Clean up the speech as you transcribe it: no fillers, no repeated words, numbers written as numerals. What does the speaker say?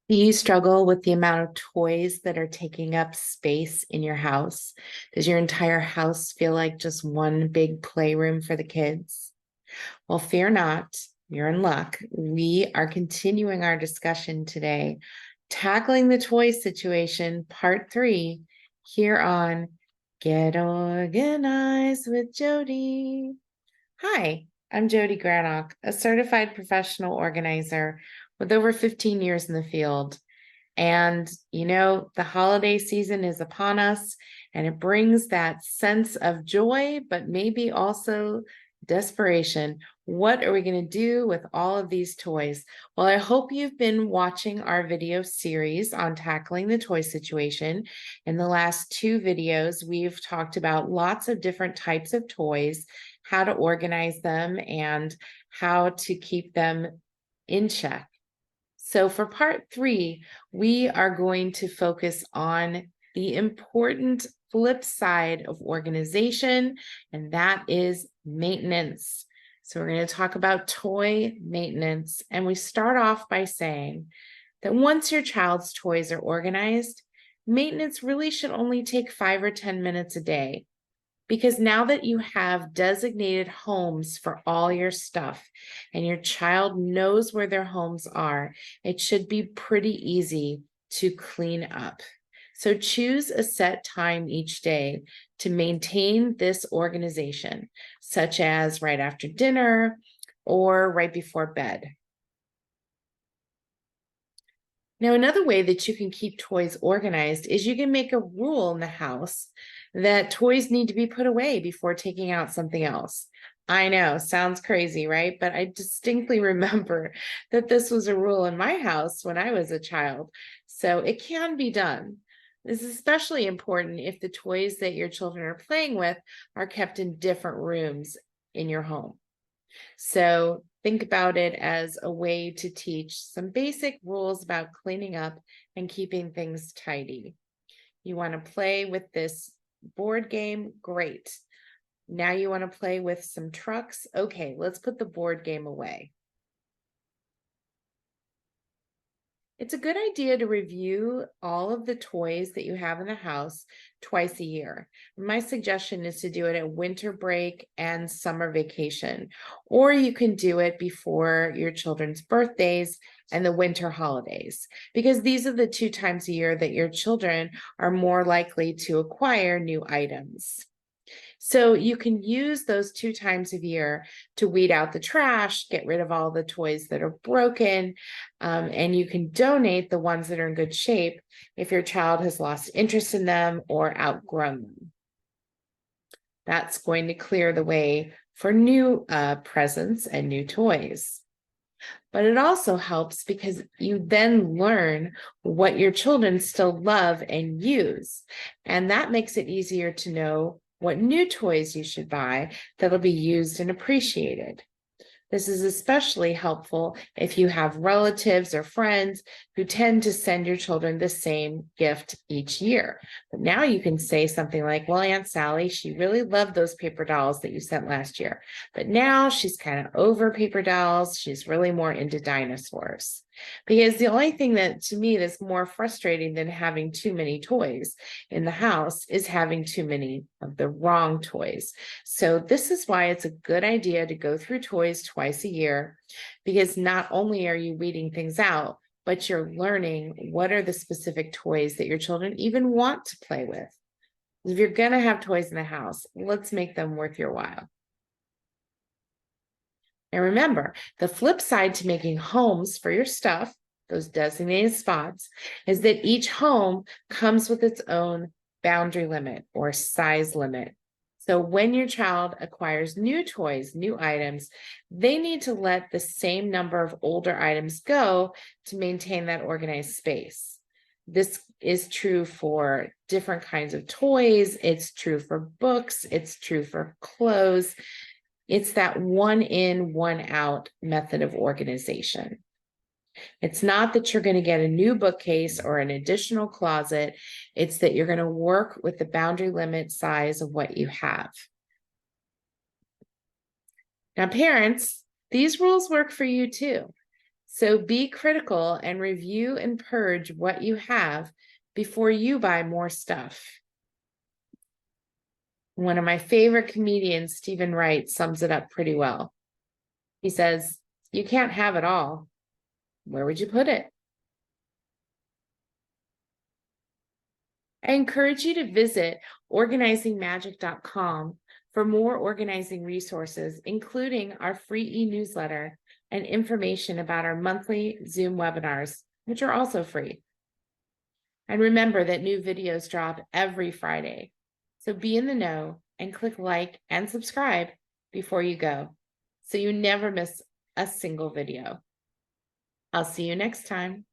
Do you struggle with the amount of toys that are taking up space in your house? Does your entire house feel like just one big playroom for the kids? Well, fear not, you're in luck. We are continuing our discussion today, tackling the toy situation, part 3, here on Get Organized with Jodi. Hi, I'm Jodi Granok, a certified professional organizer with over 15 years in the field. And, the holiday season is upon us, and it brings that sense of joy, but maybe also desperation. What are we going to do with all of these toys? Well, I hope you've been watching our video series on tackling the toy situation. In the last 2 videos, we've talked about lots of different types of toys, how to organize them, and how to keep them in check. So for part 3, we are going to focus on the important flip side of organization, and that is maintenance. So we're going to talk about toy maintenance, and we start off by saying that once your child's toys are organized, maintenance really should only take 5 or 10 minutes a day. Because now that you have designated homes for all your stuff and your child knows where their homes are, it should be pretty easy to clean up. So choose a set time each day to maintain this organization, such as right after dinner or right before bed. Now, another way that you can keep toys organized is you can make a rule in the house that toys need to be put away before taking out something else. I know, sounds crazy, right? But I distinctly remember that this was a rule in my house when I was a child. So it can be done. This is especially important if the toys that your children are playing with are kept in different rooms in your home. So think about it as a way to teach some basic rules about cleaning up and keeping things tidy. You want to play with this board game? Great. Now you want to play with some trucks? Okay, let's put the board game away. It's a good idea to review all of the toys that you have in the house twice a year. My suggestion is to do it at winter break and summer vacation, or you can do it before your children's birthdays and the winter holidays, because these are the 2 times a year that your children are more likely to acquire new items. So you can use those 2 times a year to weed out the trash, get rid of all the toys that are broken, and you can donate the ones that are in good shape if your child has lost interest in them or outgrown them. That's going to clear the way for new presents and new toys. But it also helps because you then learn what your children still love and use. And that makes it easier to know what new toys you should buy that'll be used and appreciated. This is especially helpful if you have relatives or friends who tend to send your children the same gift each year. But now you can say something like, well, Aunt Sally, she really loved those paper dolls that you sent last year, but now she's kind of over paper dolls. She's really more into dinosaurs. Because the only thing that to me that's more frustrating than having too many toys in the house is having too many of the wrong toys. So this is why it's a good idea to go through toys twice a year, because not only are you weeding things out, but you're learning what are the specific toys that your children even want to play with. If you're going to have toys in the house, let's make them worth your while. And remember, the flip side to making homes for your stuff, those designated spots, is that each home comes with its own boundary limit or size limit. So when your child acquires new toys, new items, they need to let the same number of older items go to maintain that organized space. This is true for different kinds of toys. It's true for books. It's true for clothes. It's that one in, one out method of organization. It's not that you're going to get a new bookcase or an additional closet. It's that you're going to work with the boundary limit size of what you have. Now, parents, these rules work for you too. So be critical and review and purge what you have before you buy more stuff. One of my favorite comedians, Stephen Wright, sums it up pretty well. He says, "You can't have it all. Where would you put it?" I encourage you to visit organizingmagic.com for more organizing resources, including our free e-newsletter and information about our monthly Zoom webinars, which are also free. And remember that new videos drop every Friday. So be in the know and click like and subscribe before you go, so you never miss a single video. I'll see you next time.